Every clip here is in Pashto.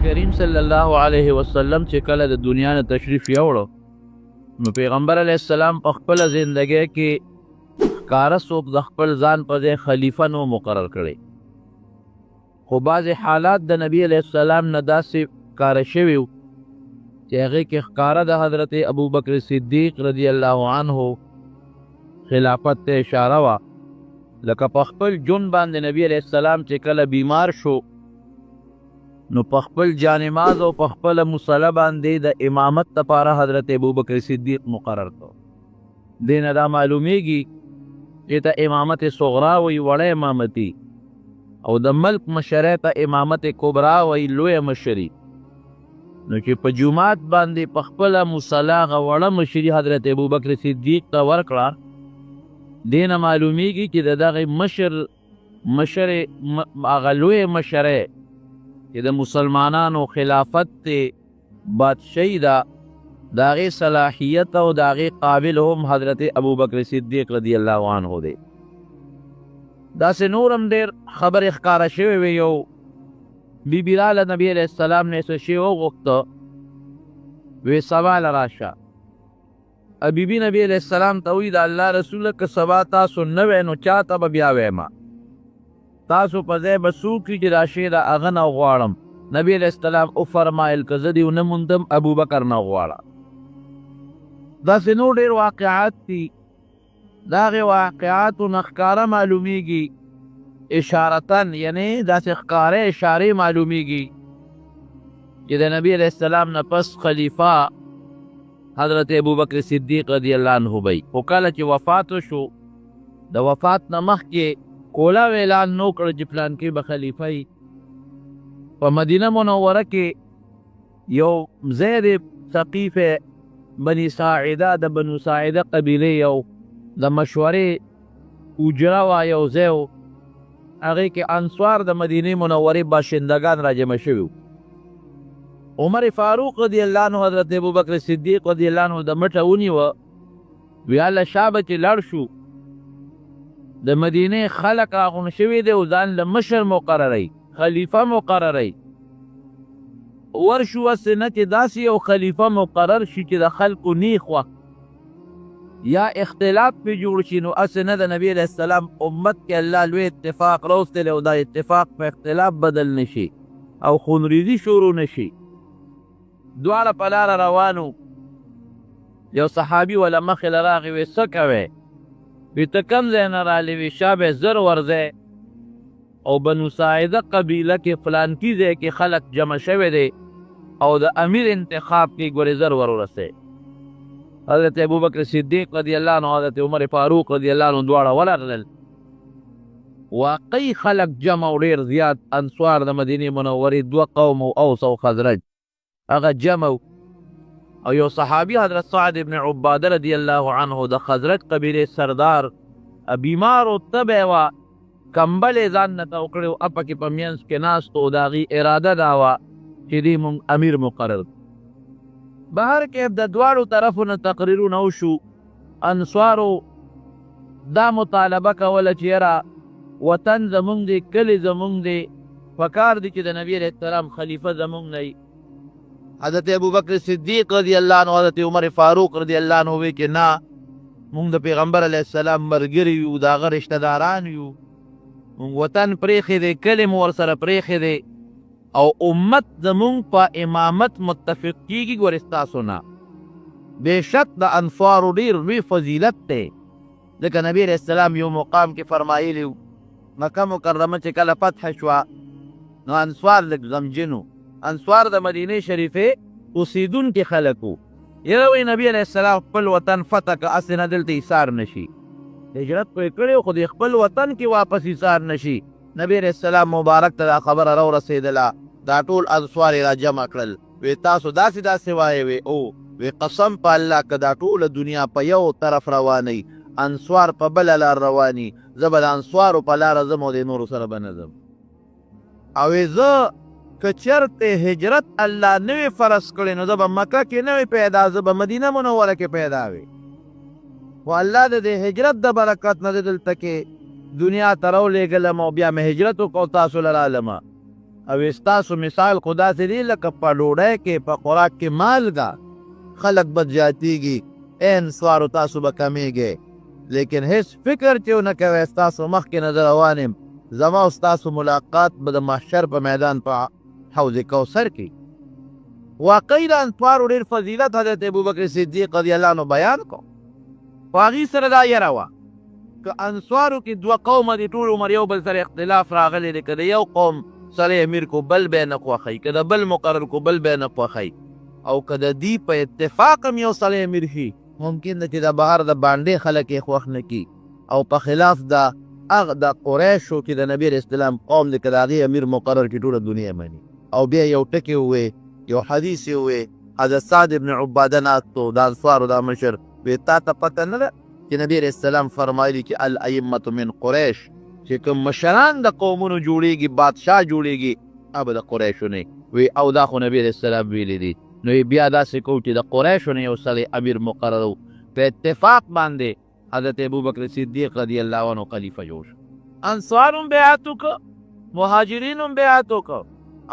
کریم صلی الله علیه وسلم چې کله د دنیا نه تشریف یوړو نو پیغمبر علیه السلام په خپله زندګۍ کې ښکاره څوک د خپل ځان په ځای خلیفه نو مقرر کړی، خو بعضې حالات د نبی علیه السلام نه داسې ښکاره شوي وو چې هغې کې ښکاره د حضرت ابوبکر صدیق رضی الله عنه خلافت ته اشاره وه. لکه په خپل جون باندې نبی علیه السلام چې کله بیمار شو نو په خپل جانماز او په خپله مصله باندې د امامت دپاره حضرت ابوبکر صدیق مقرر کړو. دې نه دا معلومیږي چې ته امامت صغرا وی وړی امامتي او د ملک مشرۍ ته امامت کبرا وی لویه مشري، نو چې په جومات باندې په خپله مصله هغه وړه مشري حضرت ابوبکر صدیق ته ورکړه. دې نه معلومیږي چې د دغې مشر هغه لویې مشرۍ چې د مسلمانانو خلافت ته بادشاهي ده د هغې صلاحیت او د هغې قابل هم حضرت ابوبکر صدیق رضی الله عنه دی. داسې نور هم ډېر خبرې ښکاره شوې وې. یو بیبي راله نبي علیه السلام نه څه شی وغوښته، وی سبا له راشه. بیبي نبي علیه السلام ته وایي د الله رسوله که سبا تاسو نه وی نو چا ته به بیا ویمه، تاسو په ځای به څوک وي چې دا شی د هغه نه غواړم. نبي علیه السلام وفرمایل که زه دې ونه موندم ابوبکر نه غواړه. داسې نور ډېر واقعات دي، د هغې واقعاتو نه ښکاره معلومیږي اشارتن، یعنې داسې ښکاره اشارې معلومیږي چې د نبي علیه السلام نه پس خلیفه حضرت ابوبکر صدیق رضی الله عنه بی. خو کله چې وفات شو د وفات نه مخکې کولاو اعلان نو کړ چې پلانکي به خلیفه وي. په مدینه منوره کې یو ځای دی ثقیف بني ساعده د بنو ساعده قبیلې یو د مشورې اجره وه، یو ځای و هغې کې انصار د مدینې منورې باشندگان را جمع شوي. عمر فاروق رضی الله عنه حضرت ابوبکر صدیق رضی الله عنه د مټه ونیوه، وی هله شا به چې لړ شو د مدینې خلق راغون شوي دی او ځان له مشر مقرروي، خلیفه مقرروي. ورشو هسې نه چې داسې یو خلیفه مقرر شي چې د خلقو نیخ وه یا اختلاف پې جوړ شي، نو هسې نه د نبي علیه السلام امت کې الله لوی اتفاق راوستلی او دا اتفاق په اختلاف بدل نشي او خونریزي شروع نشي. دواړه په لاره روانو، یو صحابي وله مخې له راغی، وی څه کوې؟ وی ته کم ځای نه رالې؟ وی شا به زر ورځی او بنو ساعده قبیله کې فلانکي ځای کې خلق جمع شوی دی او د امیر انتخاب کې ګورې زر ورورسئ. حضرت ابوبکر صدیق رضی الله عنه حضرت عمر فاروق رضی الله عنه دواړه ولرلل. واقعي خلق جمع او ډېر زیات انصار د مدینې منورې دوه قوم او اوس او خزرج هغه جمع او یو صحابي حضرت سعد ابن عباده رضی الله عنه د خزرج قبیلې سردار بیمار و تبی وه، کمبل یې ځان نه تاو کړی و، اپه کې په منځ کې ناست و، د هغې اراده دا وه چې دې مونږ امیر مقرر. بهر کې د دواړو طرفو نه تقریرونه وشو. انصارو دا مطالبه کوله چې یاره وطن زمونږ دی، کلی زمونږ دی، پکار دی چې د نبي علیه السلام خلیفه زمونږ نه وي. حضرت ابوبکر صدیق رضی الله عنه حضرت عمر فاروق رضی الله عنه وی چې نه، مونږ د پیغمبر علیه السلام ملګري یو، د هغه رشته داران یو، مونږ وطن پرېښی دی، کلی مو ورسره پرېښی دی او امت زمونږ په امامت متفق کېږي. ګورې ستاسو نه بېشک د انصارو ډېر لوی فضیلت دی، ځکه نبي علیه السلام یو مقام کې فرمایلي و مکه مکرمه چې کله فتح شوه نو انصار لږ غمجن، انصار د مدینې شریفې اوسېدونکي خلک وو. یره وایي نبي علیه السلام خپل وطن فتح که هسې نه دلته ایثار نشي، هجرت خو یې کړی خو د خپل وطن کې واپس ایثار نشي. نبي علیه السلام مبارک ته دا خبره راورسېدله، دا ټول انصار یې را جمع کړل، وی تاسو داسې داسې وایې؟ وی او وی قسم په الله که دا ټوله دنیا په یو طرف روانئ، انصار په بله لار رواني، زه به د انصارو په لاره ځم او د نورو سره به نه ځم. او زه که چرته هجرت الله نه وي فرض کړی نو زه به مکه کې نه وي پیدا، زه به مدینه منوره کې پیدا وي. خو الله د دې هجرت د برکت نه دلته کې دنیا ته راولېږلم او بیا مې هجرت وکړو تاسو له رالمه. او ستاسو مثال خو داسې دی لکه په ډوډۍ کې په خوراک کې مالګه خلک به زیاتېږي نسوارو تاسو به کمیږئ لیکن هیڅ فکر چې ونه کوئ ستاسو مخکې نه زه روان یم زما او ستاسو ملاقات به د محشر په میدان په حوض کوثر کې واقعي د انصارو ډېر فضیلت حضرت ابوبکر صدیق رضی الله عنه بیان کو خو هغې سره دا یره وه که انصارو کې دوه قومه دي ټول عمر یو بل سره اختلاف راغلی دی که د یو قوم سره امیر کو بل به یې نه خوښوي که د بل مقرر کو بل به یې نه خوښوي او که د دې په اتفاق هم یو سړی امیر شي ممکن ده چې د بهر د باندې خلک یې خوښ نه کي او په خلاف د قریشو کې د نبي علیه السلام قوم دی که د هغې امیر مقرر کړي ټوله دنیا مني او بیا یو ټکې ووې یو حدیث یې ووې حضرت سعد ابن عباده ناستو د انصارو دا مشر وی تا ته پته نه ده چې نبي علیه السلام فرمایلي چې الائمة من قریش چې کوم مشران د قومونو جوړېږي بادشاه جوړېږي هغه د قریشو نه وی او دا خو نبي علیه السلام ویلي دي نو بیا داسې کوو چې د قریشو نه یو سړی امیر مقرر په اتفاق باندې حضرت ابوبکر صدیق رضی الله عنه خلیفه جوړ شو انصار هم بیعت وکړه مهاجرین هم بیعت وکړه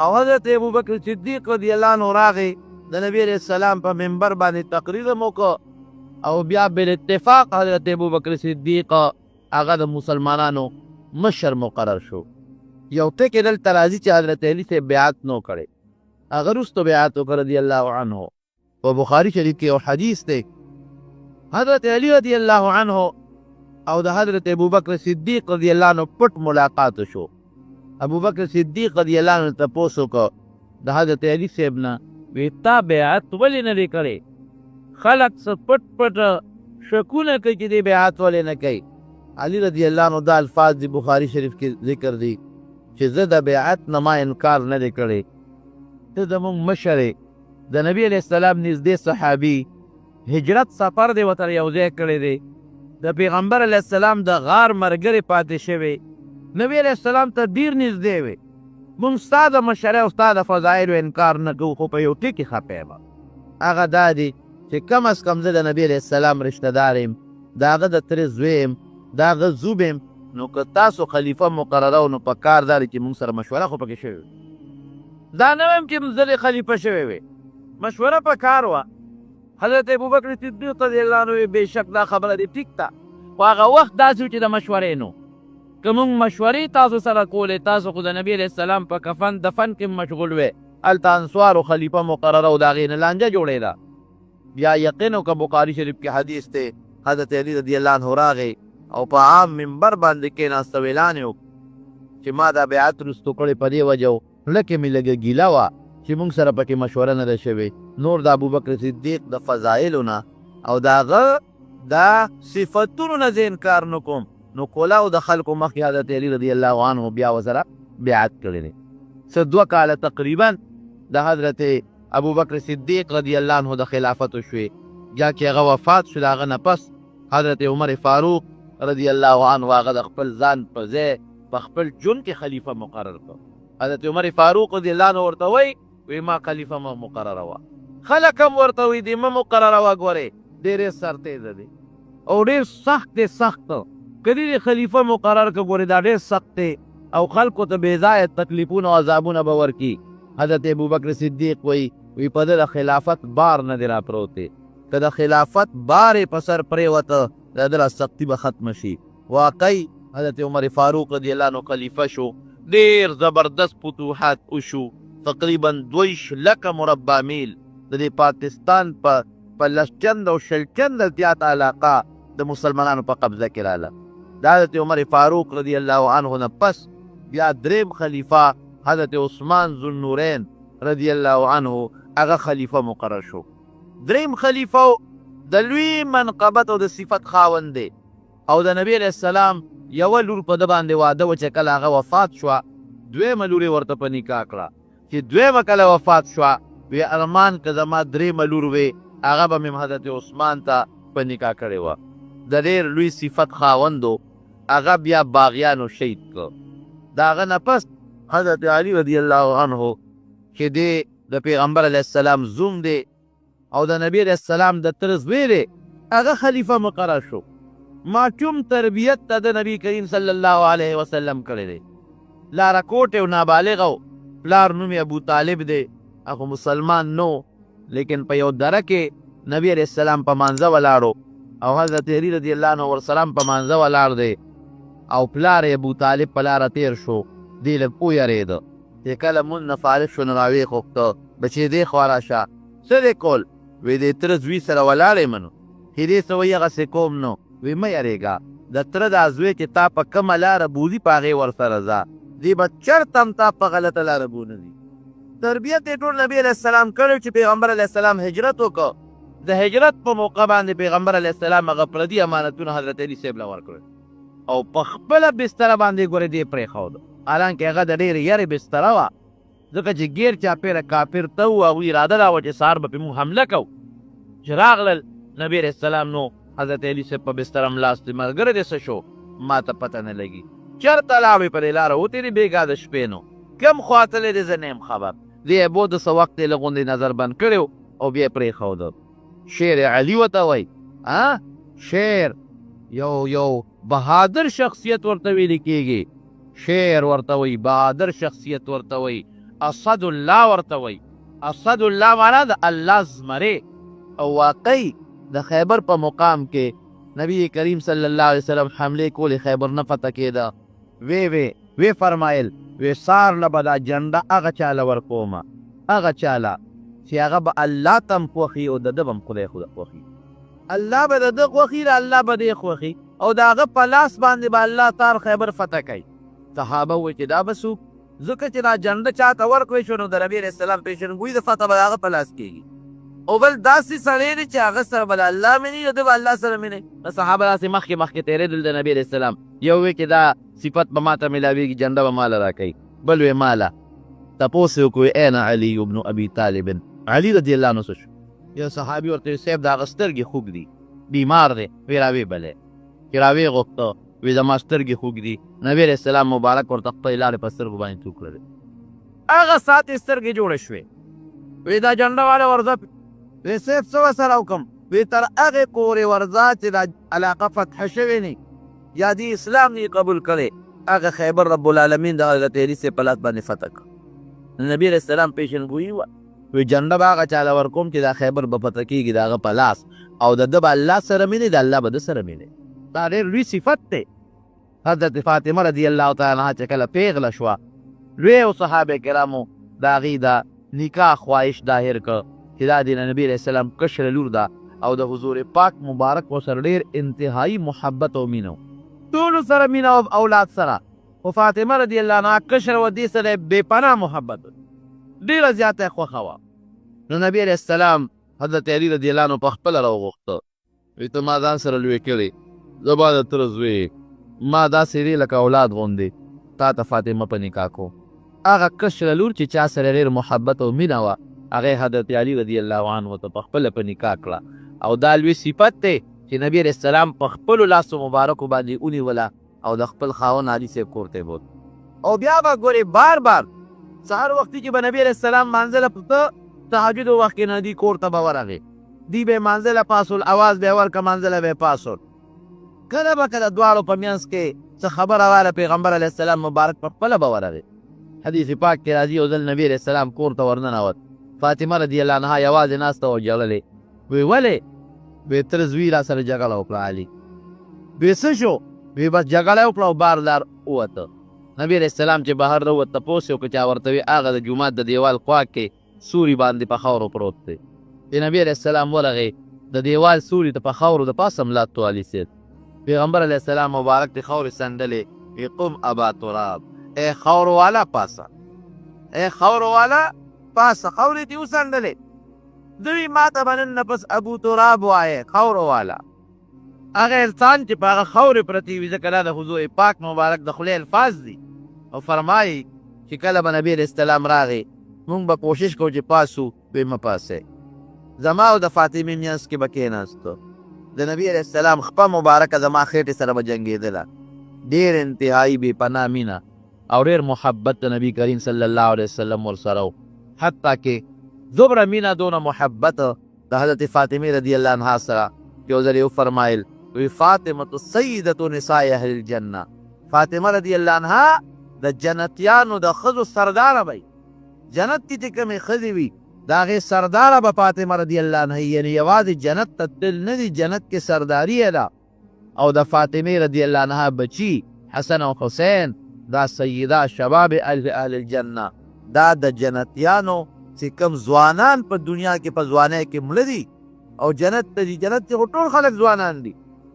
او حضرت ابوبکر صدیق رضی الله عنه راغی د نبی علیه السلام په منبر باندې تقریر هم وکړه او بیا بالاتفاق حضرت ابوبکر صدیق هغه د مسلمانانو مشر مقرر شو یو ټکی دلته راځي چې حضرت علي ته بیعت نو کړی هغه وروسته بیعت وکړه رضی الله عنه په بخاري شریف کې یو حدیث دی حضرت علی رضی الله عنه او د حضرت ابوبکر صدیق رضی الله عنه پټ ملاقات شو ابوبکر صدیق رضی الله عنه تپوس وکړه د حضرت علي صاحب نه وی تا بیعت ولې نه دی کړی خلک څه پټ پټ شکونه کوي چې دې بیعت ولې نه کوي علي رضی الله عنه دا الفاظ د بخاري شریف کې ذکر دي چې زه د بیعت نه ما انکار نه دی کړی ته زموږ مشر د نبي علیه السلام نږدې صحابي هجرت سفر دی ورته یو ځای کړی دی د پیغمبر علیه السلام د غار ملګری پاتې شوی نبي علیه السلام ته ډېر نږدې وی موږ ستا د مشرۍ او ستا د فضایلو انکار نه کوو خو په یو ټکي خفه یم هغه دا دی چې کم از کم زه د نبي علیه السلام رشته دار یم د هغه د ترې زوی یم د هغه زوب یم نو که تاسو خلیفه مقرره نو په کار دا دی چې موږ سره مشوره خو پکې شوې دا نه وایم چې زه خلیفه شوی وی مشوره په کار وه حضرت ابوبکر صدیق رضی الله عنه بېشک دا خبره دې ټیک ده خو هغه وخت داسې و چې د مشورې نو که موږ مشورې تاسو سره کولې تاسو خو د نبي علیه السلام په کفن دفن کې مشغول وې هلته انصارو خلیفه مقرره و د هغې نه لانجه جوړېده بیا یقین و که بخاري شریف کې حدیث دی حضرت علي رضی الله عنه راغی او په عام منبر باندې کېناست او اعلان یې چې ما دا بیعت وروستو کړی په دې وجه و لکه مې لږه ګیله وه چې موږ سره پکې مشوره نه ده شوې نور د ابوبکر صدیق د فضایلو نه او د هغه دا صفتونو نه زه انکار نه کوم نو کلاو د خلکو مخکې حضرت علي رضی الله عنه بیا ورسره بیعت کړی دی څه 2 کاله تقریبا د حضرت ابوبکر صدیق رضی الله عنه د خلافت شوې یا چې هغه وفات شو د هغه نه پس حضرت عمر فاروق رضی الله عنه هغه د خپل ځان په ځای په خپل ژوند کې خلیفه مقرر کړ حضرت عمر فاروق رضی الله عنه ورته وی ما خلیفه ما مقرره وه خلک هم ورته وی دې مه مقرره وه ګورې ډېرې سرتیزه دی او ډېر سخت دی سخت که دې خلیفه مقرر که ګورې دا ډېر سخت دی او خلکو ته بې ځایه تکلیفونه او عذابونه به ورکي حضرت ابوبکر صدیق وی په ده د خلافت بار نه دی را پروت دی که د خلافت بار یې په سر پرېوته د ده را سختي به ختمه شي واقعي حضرت عمر فاروق رضی الله عنه خلیفه شو ډېر زبردست فتوحات وشو تقریبا 2 لکه مربع میل د دې پاکستان په لسچند او شلچند زیاته علاقه د مسلمانانو په قبضه کې راله د حضرت عمر فاروق رضی الله عنه نه پس بیا دریم خلیفه حضرت عثمان ذوالنورین رضی الله عنه هغه خلیفه مقرر شو دریم خلیفه د لوی منقبت او د صفت خاوند دی او د نبی علیه السلام یوه لور په ده باندې واده و چې کله هغه وفات شوه دویمه لور یې ورته په نکاح کړه چې دویمه کله وفات شوه وی ارمان که زما درېیمه لور وې هغه به مې حضرت عثمان ته په نکاح کړې وه د ډېر لوی صفت خاوند و هغه بیا باغیانو شهید کړ د هغه نه پس حضرت علي رضی الله عنه چې دی د پیغمبر علیه السلام زوم دی او د نبی علیه السلام د تره زوی دی هغه خلیفه مقرر شو ماشوم تربیت ته د نبی کریم صلی الله علیه وسلم کړی دی لاره کوټ او نابالغ و پلار نوم یې ابو طالب دی، هغه مسلمان نو، لیکن په یو دره کې نبی علیه السلام په مانځه ولاړو او حضرت علی رضی الله عنه ورسره په مانځه ولاړ دی او پلار یې ابو طالب په لاره تیر شو. دی لږ ویرېده چې کله مونځ نه فارغ شو نو راویښ غوښته بچې دې خوا راشه. څه دې کول؟ وی د تره زوی سره ولاړ یم نو. هیلې څه وایي هغسې کوم نو. وی مه یارېږه، د تره دا زوی چې تا په کومه لاره بوځي په هغې ورسره ځه، دی به چرته هم تا په غلطه لاره بونه ځي. تربیت یې ټول نبي علیه السلام کړی چې پیغمبر علیه السلام هجرت وکړه. د هجرت په موقع باندې پیغمبر علیه السلام هغه پردي امانتونه حضرت علي صاحب له ورکړل او په خپله بستره باندې ګورې دې پرېښود، حالانکې هغه د ډېرې یرې بستره وه، ځکه چې ګیر چاپېره کافر ته وو. هغوی اراده دا وه چې سهار به پرې موږ حمله کوو. چې راغلل نبي علیه السلام نو حضرت علي صاحب په بستره ملاست دی، ملګری دې څه شو؟ ما ته پته نه لګي. چېرته لاړې په دې لاره وتېرې بېګا د شپې نو؟ کوم خوا تللی دی زه نه یم خبر. دې یې بوده څه وخت یې لږ غوندې نظر بند کړی او بیا یې پرېښوده. شیر علي ورته وایي. شیر یو بهادر شخصیت ورته ویلې کېږي. شیر ورته وایي، بهادر شخصیت ورته وایي، اسد الله ورته وایي. اسد الله معنا د الله زمرې. او واقعي د خیبر په مقام کې نبی کریم صلی الله علیه وسلم حملې کولې، خیبر نه فتح کېده. وی فرمایل وی سار نه به دا جنډه هغه چاله ورکومه، هغه چاله چې هغه به الله ته هم خوښي او د ده به هم خدای خوښي. الله به د ده خوښي د الله به دې خوښي او د هغه په لاس باندې به الله تار خیبر فتح کوي. صحابه وایي چې دا به څوک؟ ځکه چې دا جنډه چاته ورکړی شو نو د نبي علیه السلام پیژنګویي د فتح به د هغه په لاس کېږي. او بل داسې سړی دی چې هغه سره به د الله مینې او ده به الله سره مینې. صحابه داسې مخکې تېرېدل د نبي علیه السلام. یو وی چې دا صفت به ما ته میلاویږي، جنډه به ماله راکوي. بل وی ماله. تپوس یې وکړو این علي بن ابي طالب، علي رضی الله عنه څه شو؟ یو صحابي ورته وی صاحب د هغه سترګې خوږ دي، بیمار دی. وی راویې بلې چې راویې غوښته، وی زما سترګې خوږ دي. نبي علیه السلام مبارک ورته خپلې لارې په سترګو باندې تو کړلې. هغه ساعت یې سترګې جوړې شوې. وی دا جنډه والا ورځه. وی صاحب څه ورسره وکړم؟ وی تر هغې پورې ورځه چې دا علاقه فتح شوې نه یا دې اسلام نه قبول کړی، هغه خیبر رب العالمین د حضرت علي صاحب په لاس باندې فتح کړ. نبي علیه السلام پیژنګویي وه. وی جنډه به هغه چاله ورکوم چې دا خیبر به فتح کېږي د هغه په لاس او د ده به الله سره مینې، د الله به ده سره مینې. دا ډېر لوی صفت دی. حضرت فاطمه رضی الله تعالی عنها چې کله پیغله شوه، لویو صحابه کرامو د هغې د نکاح خواهش ظاهر کړ چې دا د نبي علیه السلام کشره لور ده او د حضور پاک مبارک ورسره ډېر انتهایي محبت او مینه ټولو سره مینه او اولاد سره. خو فاطمه رضی الله عنها کشره وه، دې سره بې پناه محبت ډېره زیاته یې خوښه وه. نو نبي علیه السلام حضرت علي رضی الله عنه په خپله راوغوښته. وی ته ما ځان سره لوی کړې، زه به د تره زوی ما داسې دی لکه اولاد غوندې تا ته فاطمه په نکاح کو. هغه کشره لور چې چا سره ډېر محبت او مینه وه، هغې حضرت علي رضی الله عنه ته په خپله په نکاح کړه. او دا لوی صفت دی چې نبي علیه السلام په خپلو لاسو مبارکو باندې ونیوله او د خپل خاوند علي صاحب کور ته یې بوت. او بیا به ګورې بار سهار وختي چې به نبي علیه السلام مانځه له په تهجد وخت کې نه دی کور ته به ورغې، دی به یې مانځه له پاسول، اواز به یې ورکړه، مانځه له به یې پاسول. کله به کله دواړو په منځ کې څه خبره واله، پیغمبر علیه السلام مبارک په خپله به ورغې. حدیث پاک کې راځي یو ځل نبي علیه السلام کور ته ورننوت، فاطمه رضی الله عنها یوازې ناسته وه ژړلې. وی ولې؟ وی تر زوی را سره جګړه وکړه علي. وی څه شو؟ وی بس جګړه وکړه او بار لار ووته. نبي علیه السلام چې بهر راووت تپوس یې وکړه چا ورته وي هغه د جومات د دیوال خوا کې سوري باندې په خاورو پروت دی. چې نبي علیه السلام ورغې د دیوال سوري ته په خاورو د پاسه ملات تو علي صاحب. پیغمبر علیه السلام مبارک د خاورې سندلې. وی قم ابا تراب، ای خاورو والا پاسه، ای خاورو والا پاسه، خاورې دې وسندلې. دوی ما ته به نن نه پس ابو تراب وایې، خاورو والا. هغه انسان چې په هغه خاورې پرتې وي، ځکه دا د حضور پاک مبارک د خولې الفاظ دي. او فرمایي چې کله به نبي علیه السلام راغی مونږ به کوشش کوو چې پاسو، دوی مه پاسئ. زما او د فاطمې منځ کې به کېناستو، د نبي علیه السلام خپه مبارکه زما خېټې سره به جنګېدله. ډېر انتهایي بې پناه مینه او ډېر محبت د نبي کریم صلی الله علیه وسلم ورسره و. حتی کې دومره مینه دونه محبت د حضرت فاطمې رضی الله عنها سره یو ځل یې وفرمایل، وی فاطمة سیدة نساء اهل الجنه، فاطمه رضی الله عنها د جنتیانو د ښځو سرداره وی. جنت کې چې کومې ښځې وي د هغې سرداره به فاطمه رضی الله عنها یعنې یوازې جنت ته تلل نه دي، جنت کې سرداري یې ده. او د فاطمې رضی الله عنها بچي حسن او حسین دا سیده شباب اهل الجنه، دا د جنتیانو چې کوم ځوانان په دنیا کې په ځوانۍ کې مړه دي او جنت ته دي. جنت کې خو ټول خلک ځوانان دي،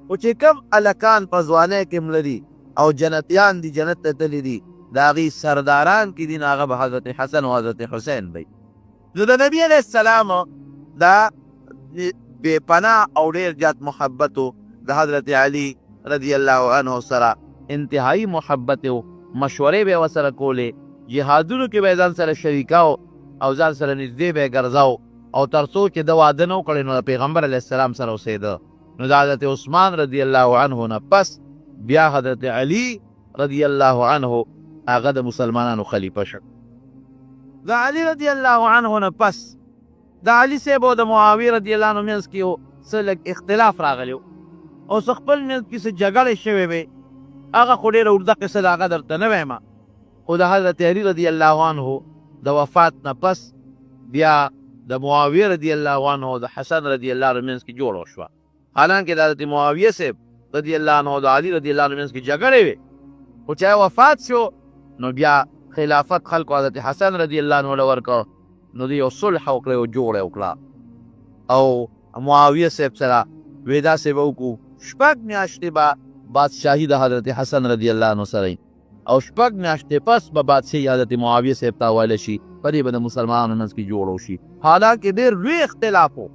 خو چې کوم هلکان په ځوانۍ کې مړه دي او جنتیان دي جنت ته تللي دي د هغې سرداران کې دي، نو هغه به حضرت حسن او حضرت حسین وي. نو د نبي علیه السلام دا بې پناه او ډېر زیات محبت و د حضرت علي رضی الله عنه سره انتهایی محبت و. مشورې به یې ورسره کولې، جهادونو کې به یې ځان سره شریکاو او ځان سره نږدې به یې ګرځاو، او تر څو چې د واده نه وکړی نو د پیغمبر علیه السلام سره اوسېده. نو د حضرت عثمان رضی الله عنه نه پس بیا حضرت علي رضی الله عنه هغه د مسلمانانو خلیفه شو. د علي رضی الله عنه نه پس د علي صاحب او د معاویې رضی الله عنه منځ کې یو څه لږ اختلاف راغلی او څه خپل منځ کې څه جګړې شوې وې. هغه خو ډېره اوږده قصه د هغه درته نه وایم، خو د حضرت علي رضی الله عنه د وفات نه پس بیا د معاویې رضی الله عنه او د حسن رضی الله عنه منځ کې جوړه وشوه. حالانکه د حضرت معاویې صاحب رضی الله عنه او د علي رضی الله عنه منځ کې جګړې وې، خو چې وفات شو نو بیا خلافت خلکو حضرت حسن رضی الله عنه له ورکړ، نو دوی یو صلح وکړه او جوړه وکړه. او معاویه صاحب سره وی داسې به وکړو 6 میاشتې به بادشاهي د حضرت حسن رضی الله عنه سره او 6 میاشتې پس به بادشاهي حضرت معاویه صاحب ته حواله شي، په دې به د مسلمانانو منځ کې جوړ وشي. حالانکه ډېر لوی اختلاف و،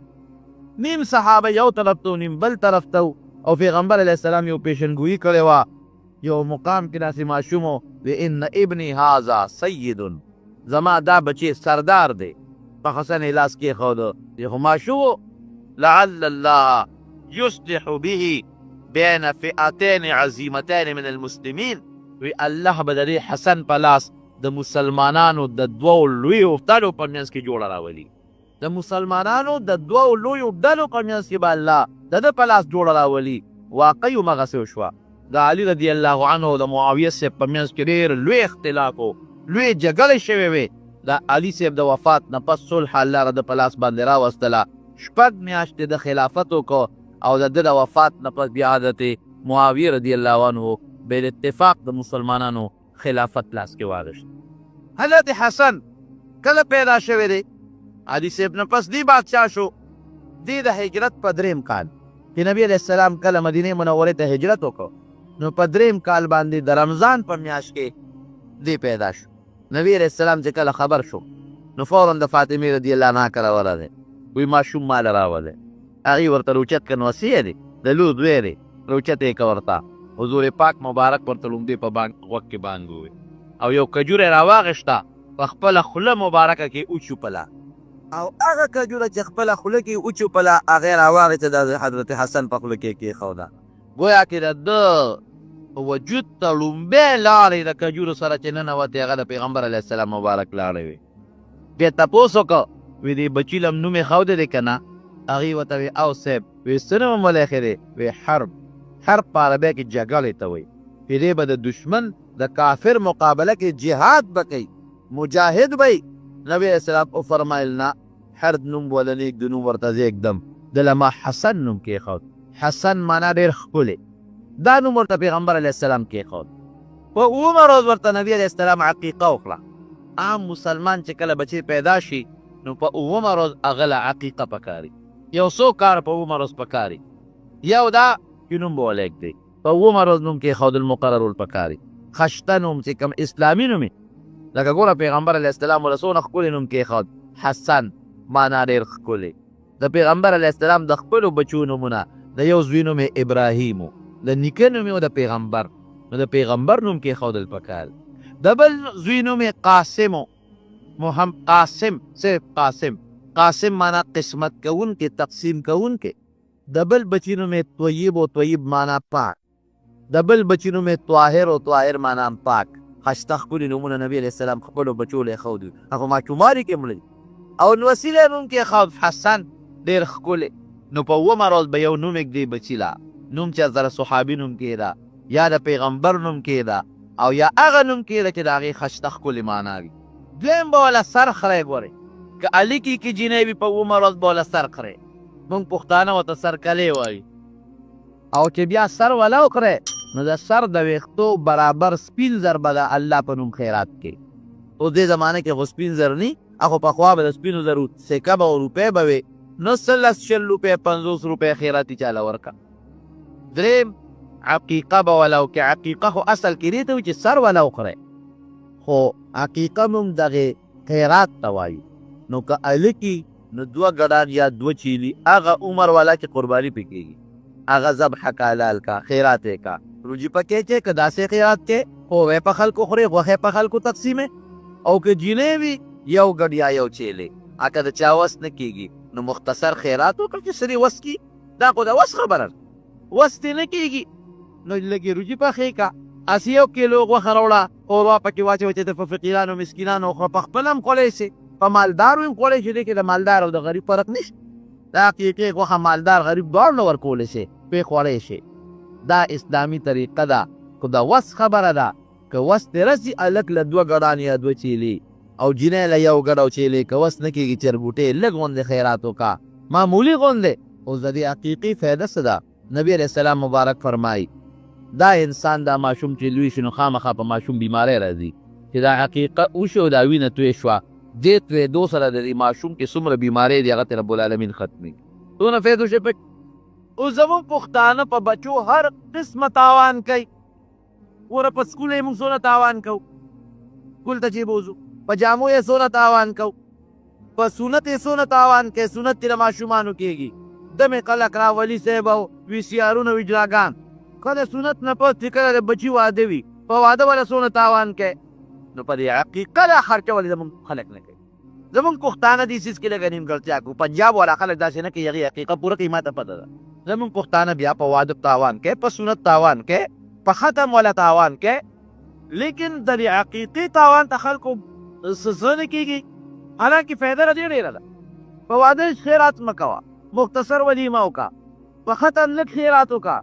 نیم صحابه یو طرف ته نیم بل طرف ته، او پیغمبر علیه السلام یو پیشنګویي کړې وه. یو مقام کې داسې ماشوم و ان ابني هذا سید، زما دا بچی سردار دی، په حسن یې لاس کېښوده. دی خو ماشوم و. لعل الله یصلح به بین فئتین عظیمتین من المسلمین، وی الله به د دې حسن په لاس د مسلمانانو د دوو لویو ډلو په منځ کې جوړه راولي. د مسلمانانو د دوو لویو ډلو په منځ کې به الله د ده په لاس جوړه راولي. واقعي همغسې وشوه. د علي رضی الله عنه او د معاویه صاحب په منځ کې ډېر لوی اختلاف و، لوی جګړې شوې وې. د علي صاحب د وفات نه پس صلح الله را د په لاس باندې راوستله. 6 میاشتې د خلافت وکړو او د ده د وفات نه پس بیا حضرت معاویه رضی الله عنه بالاتفاق د مسلمانانو خلافت لاس کې واخیست. حضرت حسن کله پیدا شوی دی؟ علي صاحب نه پس دی بادشاه شو. دی د هجرت په 3 کال چې نبی علیه السلام کله مدینې منورې ته هجرت وکړو، نو په 3 کال باندې د رمضان په میاشت کې دی پیدا شو. نبی علیه السلام چې کله خبر شو نو فوراً د فاطمې رضی الله عنها کره ورغی، وی ماشوم ما له راولئ. هغې ورته روچت که نوسیه دی د لور دوی دی، روچت یې که ورته. حضور پاک مبارک ورته لومدې په غوږ کې بانګ ووی او یو کجوره یې راواغېشته، په خپله خوله مبارکه کې وچوپله، او هغه کجوره چې خپله خوله کې وچوپله هغه یې راواغېسته د حضرت حسن په خوله کې کېښوده. گویا کې د ده وجود ته لومبۍ لاړې د کجورو سره چې ننوتې هغه د پیغمبر علیه السلام مبارک لاړې وې. بیا تپوس وکړه، وی دې بچي لم نوم یې ښودی دی که نه؟ هغې ورته وی او صاحب وی څه نوم ولی ایښی دی؟ وی حرب. حرب په عربۍ کې جګړې ته وایي. چې دې به د دشمن د کافر مقابله کې جهاد به کوي، مجاهد به یي. نبي علیه السلام وفرمایل نه، حرب نوم وله نه ږدو، نوم ورته زه ږدم. دله ما حسن نوم کېښود. حسن معنا ډېر ښکلی، دا نوم ورته پیغمبر علیه السلام کېښود. په 9 روز ورته نبي علیه السلام عقیقه وکړه. عام مسلمان چې کله بچی پیدا شي نو په 9 روز هغه له عقیقه پکاري. یو څو کار په 9 روز پکاري. یو دا چې نوم به ورله ږدي، په 9 روز نوم کېښودل مقرر الپکاري. خشته نوم چې کوم اسلامي نوم یې، لکه ګوره پیغمبر علیه السلام ورله څونه ښکلی نوم کېښود، حسن معنا ډېر ښکلی. د پیغمبر علیه السلام د خپلو بچو نومونه، د یو زوی نوم یې ابراهیم و، د نیکه نوم یې د پیغمبر، نو د پیغمبر نوم کېښودل پکار. د بل زوی نوم یې قاسم و، قاسم صرف قاسم. قاسم معنا قسمت کوونکی، تقسیم کوونکی. د بل بچي نوم یې طیب و، طیب معنا پاک. د بل بچي نوم یې طاهر و، طاهر معنا پاک. ښایسته ښکلي نومونه نبي علیه السلام خپلو بچو له ایښودي، هغه ماشومان یې کې مړه. او وسیله نوم کېښود حسن، ډېر ښکلی. نو په 9 روز به یو نوم ږدي بچي له، نوم چې زره صحابي نوم کېده، یا د پیغمبر نوم کېده، او یا هغه نوم کېده چې د هغې ښایسته ښکلې معنا وي. دویم به وله سر خری ګورئ که الکي کې جینۍ وي په اومه ورځ به وله سر خری موږ پښتانه ورته سرکلی وایي او چې بیا سر وله وکړی نو د سر د ویښتو برابر سپین زر به د الله په نوم خیرات کوي اوس دې زمانه کې خو سپین زر نی هغه پخوا به د سپینو زرو سکه به او روپۍ به وې نو 100 روپۍ 50 روپۍ خیرات یې چاله ورکړه درېیم عقیقه به وله وکړي عقیقه خو اصل کې دې ته وي چې سر وله وخورئ خو عقیقه هم دغې خیرات ته وایي نو که الکي نو 2 ګډان یا 2 چیلي هغه عمر والا چې قرباني پې کېږي هغه ذبح کا حلال کا خیرات یې کا روجي پکې چې که داسې خیرات کې خووې په خلکو خورې غوښې په خلکو تقسیمې او که جینۍ وي یو ګډ یا یو چیلې هغه د چا وس نه کېږي نو مختصر خیرات وکړه چې سړي وس کي دا خو د وس خبره وس دې نه کېږي نو لږې روجي پخې کا اسې 1 کیلو غوښه راوړه اوروا پکې واچوه چې ته په فقیرانو مسکینانو خو په خپله هم خوړی سې په مالدارو هم خوړی شي دې کې د مالدار او د غریب فرق نشته دا حقیقي غوښه مالدار غریب دواړو له ورکولی شي پې خوړی شي دا اسلامي طریقه ده خو د وس خبره ده که وس دې رسي هلک له 2 ګډان یا 2 چیلي او جینۍ له 1 ګډ او چیلي که وس نه کېږي چرګوټې لږ غوندې خیرات وکړه معمولي غوندې اوس د دې حقیقي فایده څه ده نبي علیه السلام مبارک فرمایي دا انسان دا ماشوم چې لوی شي نو خامخا په ماشوم بیماری راځي چې دا حقیقه وشي او دا وینه توی شوه دې تویېدو سره د دې ماشوم کې څومره بیماری دي هغه ته رب العالمین ختمي دونه فیض وشي پکې اوس زموږ پښتانه په بچو هر قسمه تاوان کوي ګوره په سکول یې موږ څونه تاوان کوو سکول ته چې بوځو په جامو یې څونه تاوان کوو په سنت یې څونه تاوان کوي سنت چې د ماشومانو کېږي دمې خلک را ولي صاحب او وي سي آرونه او اجراګان کله سنت نه پس چې کله د بچي واده وي په واده والا څونه تاوان کوي نو په دې حقیقه دا خرچه ولې زموږ خلک نه کوي زموږ پښتانه دې څیز کې لږه نیمګړتیا کوو پنجاب والا خلک داسې نه کوي هغې حقیقه پوره کوي ما ته پته ده زموږ پښتانه بیا په واده تاوان کوي په سنت تاوان کوي په ختم والا تاوان کوي لیکن د دې حقیقي تاوان ته خلکو څه نه کېږي حالانکې فایده را دې ډېره ده په واده خیرات مه کوه مختصر ولیمه وکړه په ختم لږ خیرات وکړه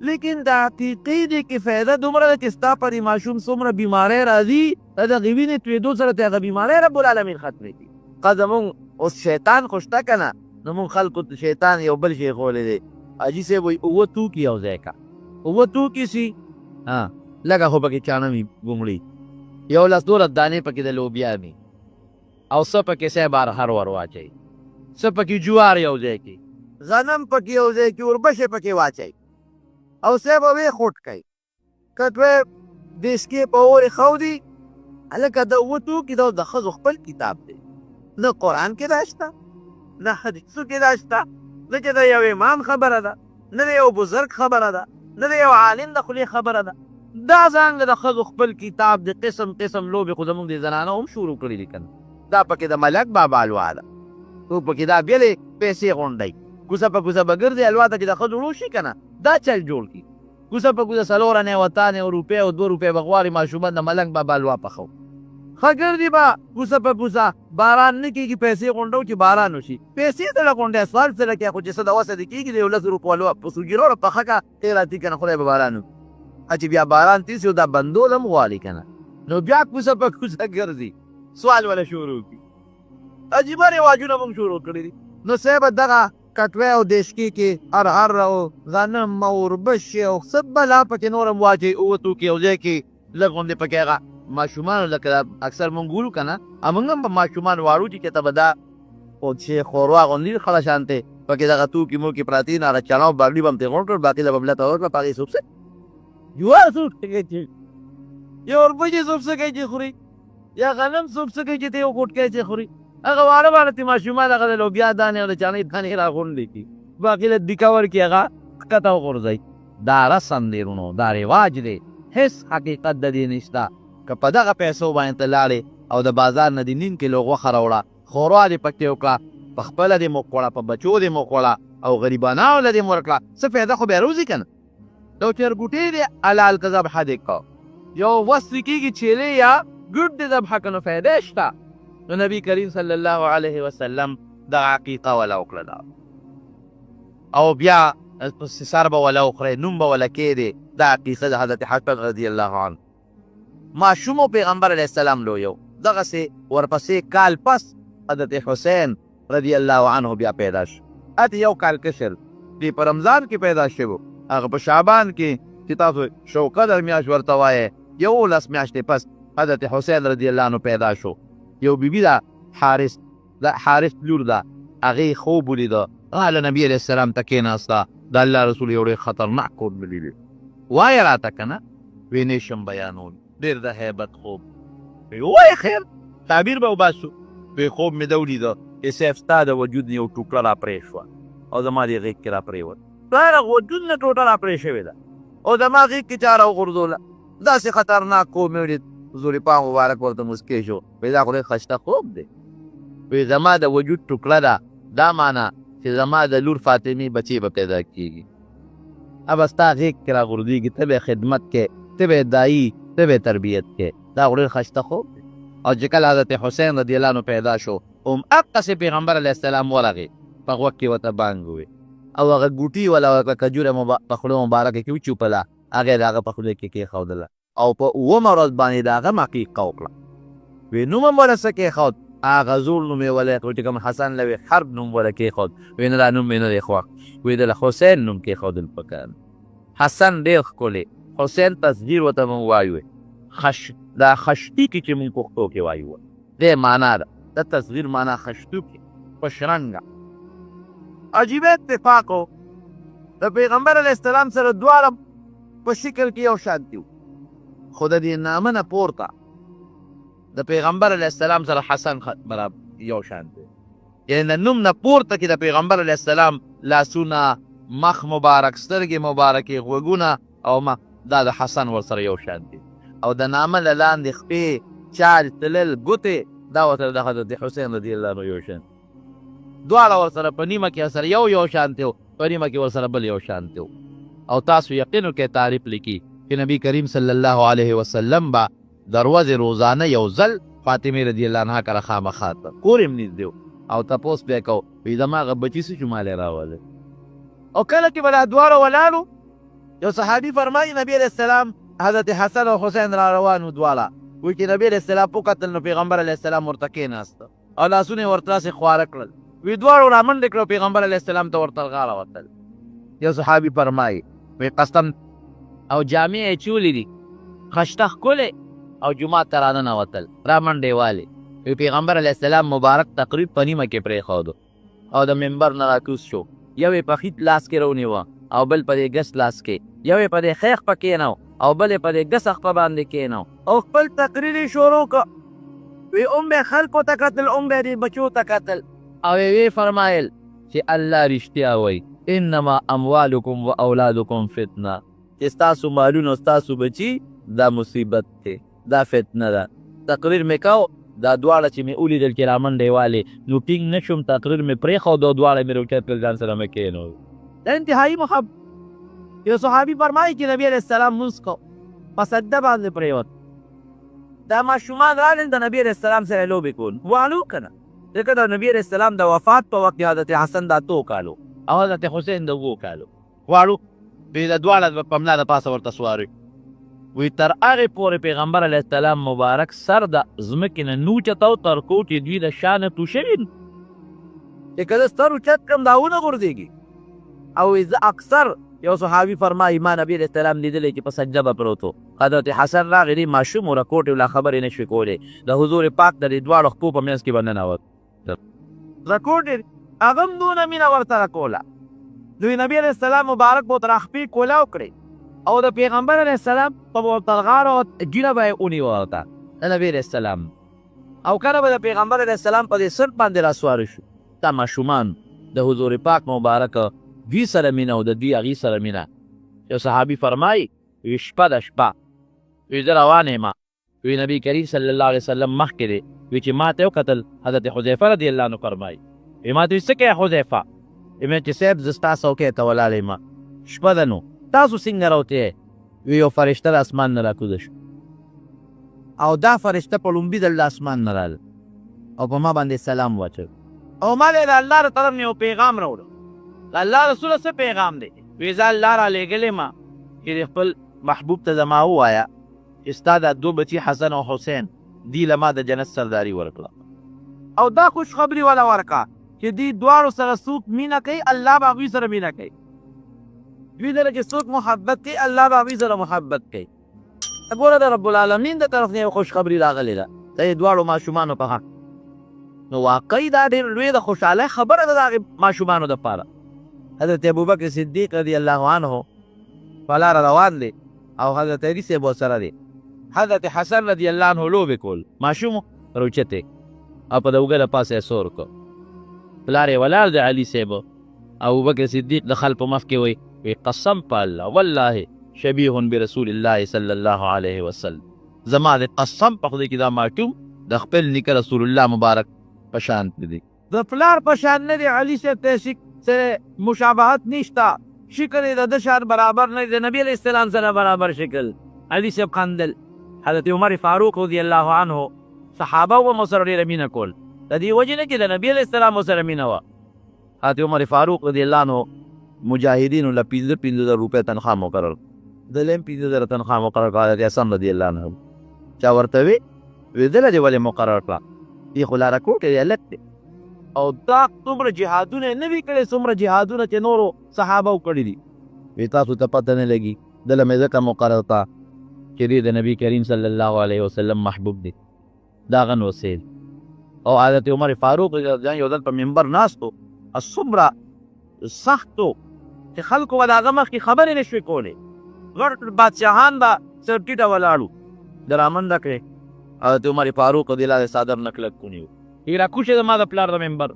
لیکن د حقیقي دې کې فایده دومره ده چې ستا پرې ماشوم څومره بیماری راځي د دغې وینې تویېدو سره ته هغه بیماری رب العالمین ختمې کړي که زمونږ اوس شیطان خو شته که نه نو مونږ خلکو ته شیطان یو بل شی ښولی دی حاجي صاحب وایي 7 توکي یو ځای که 7 توکي سي لږه خو پکې چانه وي ګومړي 11 دانې پکې د لوبیا وي او څه پکې صاحب هر ور واچوي څه پکې جوار یو ځای کې غنم پکې یو ځای کې وربشې پکې واچوي او صاحب وی خوټ کوي که دوی دسکې په اورې ښودي هلکه د 7 توکي دا د ښځو خپل کتاب دی نه قرآن کې دا شته نه حدیثو کې دا شته نه چې د یو امام خبره ده نه د یو بزرګ خبره ده نه د یو عالم د خولې خبره ده دا ځانګه د ښځو خپل کتاب د قسم قسم لوبې خو زموږ د زنانو هم شروع کړي دي که دا پکې د ملک بابا الوا ده او پکې دا بېلې پیسې غونډوي کوڅه په کوڅه به ګرځي الوا ته چې د ښځو ړو شي که نه دا چل جوړ کړي کوڅه په کوڅه 4 انې او 3 انې روپۍ او 2 روپۍ به غواړي ماشومان د ملنګ بابا الوا پخو ښه ګرځي به کوڅه په کوڅه باران نه کېږي پیسې غونډو چې باران وشي پیسې سره غونډې سال سره کې خو چې څه د وسه دې کېږي د 11 روپو الوا په سوګیرو پخه کا تېراتي که نه خدای به باران وکړي چې بیا باران تېر شي دا بندول هم غواړي که نه نو بیا کوڅه په کوڅه ګرځي سوال ولا شروع کړي عجیبه رواجونه موږ شروع کړي دي نو صاحب دغه کټوی او دیشکي کې هر او غنم او وربشې او څه بلا پکې نور هم واچوي 7 توکي یو ځای کې لږ غوندې پکې هغه ماشومانو لکه اکثر موږ ګورو که نه هموږ هم په ماشومان واړو چې ته به دا چې خوروا غوندې خړه شانتې پکې دغه توکي موکي پراته دي نو هغه چنا او بارلي به هم ترې غونډ کړل باقي له به ملته ورکړه په هغې څوک څه جوار څوک څه کوي چې یا وربشې څوک څه کوي چې خوري یا غنم څوک څه کوي چې ته یو ګوټ کوي چې خوري هغه واړه واړه چې ماشومان هغه د لوبیا دانې او د چانې دانې را غونډې کړي باقي له دیکه ورکړي هغه ښکته وغورځوي دا رسم دی رونو دا رواج دی هېڅ حقیقت د دې نشته که په دغه پیسو باندې ته لاړې او د بازار نه دې 9 کیلو غوښه راوړه خوروا دې پکې وکړه په خپله دې مو خوړه په بچو دې مو خوړه او غریبانو له دې مو ورکړه څه فایده خو بیا روزي که نه یو چرګوټی دی حلال که ذبحه دې کو یو وس کېږي چیلې یا ګډ دې ذبحه که نو فایده شته نو نبی کریم صلی الله علیه وسلم د عقیقه ولا وکړه دا او بیا سر به ولا وخورئ نوم به ولا کېدې د عقیقه د حضرت حسن رضی الله عنه ماشوم پیغمبر علیه السلام لویو دغسې ورپسې کال پس حضرت حسین رضی الله عنه بیا پیدا شو. اته یو کال کشر دی په رمضان کې پیدا شو، هغه په شعبان کې چې تاسو شوقدر میاشت ورته وایې 11 میاشتې پس حضرت حسین رضی الله عنه پیدا شو. یو بیبي ده حارث، د حارث لور ده، هغې خوب ولیده، هغه نبي علیه السلام ته کېناسته، د الله رسول یو ډېر خطرناک خوب مې لیدلی، وایه راته که نه؟ وی نشم بیانول، ډېر د هیبت خوب. وی وایه خیر تعبیر به وباسو. وی خوب مې ده ولیده چې صیف ستا د وجود نه یو ټوکړه راپرې شوه او زما دې غېږ کې راپرېوت. پلار هغه وجود نه ټوټه راپرې شوې ده او زما غېږ کې چا راوغورځوله. داسې خطرناک خوب مې ولید. حضور پاک مبارک ورته مسکی شو، وی دا خو ډېر ښایسته خوب دی. وی زما د وجود ټوکړه ده، دا معنا چې زما د لور فاطمې بچی به پیدا کېږي، ابه ستا غېږ کې راغورځېږي، ته به یې خدمت کې، ته به یې دایي، ته به یې تربیت کې. دا خو ډېر ښایسته خوب دی. او چې کله حضرت حسین رضی الله عنه پیدا شو، هغسې پیغمبر علیه السلام ورغې، په غوږ کې ورته بانګ ووې او هغه ګوټي ولا کجوره په خوله مبارکه کې وچوپله، هغه یې د هغه په خوله کې کېښودله او په 9مه ورځ باندې د هغه عقیقه وکړه. وی نوم هم ورله څه کېښود؟ هغه زوړ نوم یې ولی چې کوم حسن له حرب نوم ورله کېښود. وی نه دا نوم مې نه دی خوښ، وی د حسین نوم کېښودل پکار. حسن ډېر ښکلی، حسین تصغیر ورته مونږ وایو، دا خشتوکي چې مونږ پښتو کې وایو دې معنا ده، د تصغیر معنا خشتوکي، خوشرنګه. عجیبه اتفاق و، د پیغمبر علیه السلام سره دواړه په شکل کې یو شانتي وو، خو د دې نامه نه پورته د پیغمبر علیه السلام سره حسن برابر یو شان دی. یعنې د نوم نه پورته کې د پیغمبر علیه السلام لاسونه، مخ مبارک، سترګې مبارکې، غوږونه او مخ، دا د حسن ورسره یو شان دي. او د نامه له لاندې خپې، چال، تلل، ګوتې، دا ورته د حضرت حسین رضی الله عنه یو شان. دواړه ورسره په نیمه کې سره یو شانتي و، په نیمه کې ورسره بل یو شانتي و. او تاسو یقین وکړئ تعریف لیکي چې نبی کریم صلی الله علیه وسلم به د ورځې روزانه یو ځل فاطمې رضی الله عنها کره خامخا ته کور یې نږدې و او تپوس به یې کو، وایي زما هغه بچي څه شو مالی راولې. او کله چې به دا دواړه ولاړو، یو صحابي فرمایي نبی علیه السلام حضرت حسن او حسین را روان و دواړه، وایي چې نبی علیه السلام وکتل نو پیغمبر علیه السلام ورته کېناسته او لاسونه یې ورته داسې خواره کړل. وی دواړو رامنډې کړه، پیغمبر علیه السلام ته ورته غاړه وتل. یو صحابي فرمایي وی قسم، او جامې یې چولې دي خشته ښکلې او جومات ته راننوتل، رامنډې والې. وی پیغمبر علیه السلام مبارک تقریب په نیمه کې پرېښودو او د منبر نه راکوز شو. یو یې په خیط لاس کې رونیوه او بل په دې ګس لاس کې، یو یې په دې خیخ په کېنو او بل یې په دې ګس اخپه باندې کېنو او خپل تقریر یې شروع کړ. وی به خلکو ته کتل، به دې بچو ته کتل او وی فرمایل چې الله رښتیا وایي، انما اموالکم و اولادکم فتنه، چې ستاسو مالونه او ستاسو بچي دا مصیبت دی، دا فتنه ده. تقریر مې کو، دا دواړه چې مې ولیدل چې رامنډې والې، نو ټینګ نه شوم، تقریر مې پرېښود او دواړه مې راوکتل، ځان سره مې کېنول. دا انتهایي محبت. یو صحابي فرمایي چې نبي علیه السلام لمونځ کو، په سجده باندې پرېوت. دا ماشومان رالل د نبي علیه السلام سره لوبې کول، والو که نه، ځکه د نبي علیه السلام د وفات په وخت کې حضرت حسن د 8 کالو او حضرت حسین د 7 کالو واړو، بې د دواړه په ملا د پاسه ورته سواري. وی تر هغې پورې پیغمبر علیه السلام مبارک سر د ځمکې نه نه اوچته و تر کو چې دوی د شا نه تو شوي چې که زه سر اوچت کړم دا ونه غورځېږي. او زه اکثر، یو صحابي فرمایي ما نبي علیه السلام لیدلی چې په سجده به پروت و، حضرت حسن راغی، ډېر ماشوم و، رکوټ یې لا خبرې نه شوې کولی، د حضور پاک د دې دواړو خپو په منځ کې به ننوت. رکوټ یې هغه هم دونه مینه ورسره کوله. دوی نبي علیه السلام مبارک به ورته خپې کولاو کړې او د پیغمبر علیه السلام په ورته غاړه ږیره به یې ونیوه ورته د نبي علیه السلام، او کله به د پیغمبر علیه السلام په دې سر باندې راسواره شو. دا ماشومان د حضور پاک مبارک دوی سره مینه او د دوی هغې سره مینه. یو صحابي فرمایي وی شپه ده شپه، وی زه روان یم، وی نبي کریم صلی الله علیه وسلم مخکې دی، وی چې ما ته یې وکتل، حضرت حذیفه رضی الله عنه فرمایي وی ما ته وی څه کوې حذیفه؟ وی چې صاحب زه ستا څوکۍ ته ولاړ یم، شپه ده نو تاسو څنګه راوتې؟ وی یو فرشته د اسمان نه راکوزه شو او دا فرشته په لومبي ځل د اسمان نه راغله او په ما باندې سلام واچوي او ما د الله د طرف نه یو پیغام راوړو. د الله رسوله څه پیغام دی؟ وی زه الله رالیږلی ما چې د خپل محبوب ته زما ووایه چې ستا دا 2 بچي حسن او حسین دی له ما د جنت سرداري ورکړه. او دا خوشخبري ولا ورکړه چې دې دواړو سره څوک مینه کوي الله به هغوی سره مینه کوي. دوی سره چې څوک محبت کوي الله به هغوی سره محبت کوي. ګوره د رب العالمین د طرف نه یو خوشخبري راغلې ده د دې دواړو ماشومانو په حق. نو واقعي دا ډېر لوی د خوشحالۍ خبره ده د هغې ماشومانو دپاره. حضرت ابوبکر صدیق رضی الله عنه په لاره روان دی او حضرت علي صاحب ورسره دی. حضرت حسن رضی الله عنه لوبې کول، ماشوم روچتې او په د اوږه د پاسه یې سور کړ. پلار یې ولاړ دی علي صاحب. ابوبکر صدیق د خلکو مخ کې وی قسم په الله والله شبیه برسول الله صلی الله علیه وسلم، زما د قسم په خدای کې دا ماشوم د خپل نیکه رسول الله مبارک په شان دی. د پلار په شان نه دی علي صاحب ته سره مشابهت نشته. شکل یې د ده شان برابر نه دی د نبي علیه السلام سره برابر شکل. علي صاحب خندل. حضرت عمر فاروق رضی الله عنه صحابه و سره ډېره مینه کول، د دې وجې نه چې د نبي علیه السلام سره مینه وه. حضرت عمر فاروق رضی الله عنه مجاهدینو له 15,000 روپۍ تنخوا مقرر، دله هم 15,000 تنخوا مقرر کړه. حضرت حسن رضی الله عنه چا ورته وی دله دې ولې مقرر کړه؟ دې خو لاره کوټې دی هلک دی او دا څومره جهادونه یې نه وي کړی څومره جهادونه چې نورو صحابو کړي دي. وی تاسو ته پته نه لګي دله مې ځکه مقرر کړه چې دې د نبي کریم صلی الله علیه وسلم محبوب دی. دا غن وسیل. او حضرت عمر فاروق یو ځل په منبر ناست و څومره سخت و چې خلکو به د هغه مخکې خبرې نه شوې کولی. غټ بادشاهان به سر ټیټه ولاړو د رامنډه کړې. حضرت عمر فاروق رضی الله عنه صدر نه کلک ونیو. ای راکوښې زما د پلار د منبر،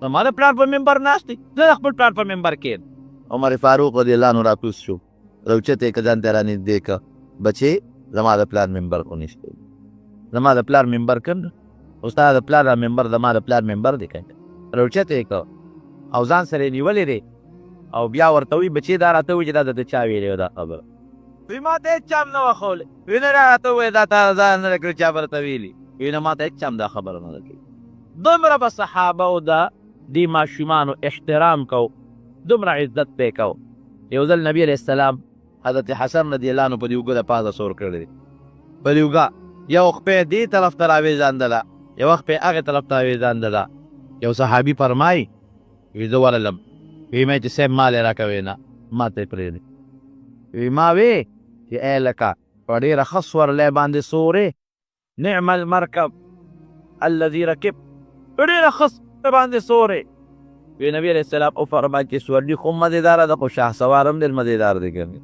زما د پلار په منبر ناست دی، زه د خپل پلار په منبر کښېنم. عمر فاروق رضی الله عنه راکوز شو، روچت یې که ځان ته رانږدې که بچې زما د پلار منبر خو نشته، زما د پلار منبر کنه او ستا د پلار منبر زما د پلار منبر دی کنه. روچت یې که او ځان سره یې نیولې دی او بیا ورته وایي بچې دا راته وایي چې دا درته چا ویلې وه دا خبره؟ وایي ما ته هېڅ چا هم نه وه ښولی. وایي نه راته ووایه دا تا ځان نه ده کړې چا به راته ویلي. وایي نه ما ته هېڅ چا هم دا خبره نه ده کړې. دومره به صحابو د دې ماشومانو احترام کو، دومره عزت به یې کو. یو ځل نبي علیه السلام حضرت حسن رضی الله عنه په دې اوږه د پاسه سور کړی دی. په دې اوږه یو خپې دې طرف ته راویځاندله، یوه خپې هغې طرف ته راویځاندله. یو صحابي فرمایي وایي زه ورغلم، وایي ما چې صاحب مال یې راکوې نه ما ته یې پرېږدې. وایي ما وې چې ای لکه په ډېره ښه سورلی باندې سورې نعم المرکب الذي رکب، په ډېره ښه باندې سورې. وی نبی علیه السلام وفرمایل چې سورلي خو مزېداره ده خو شهسوار هم ډېر مزېدار دی کنه.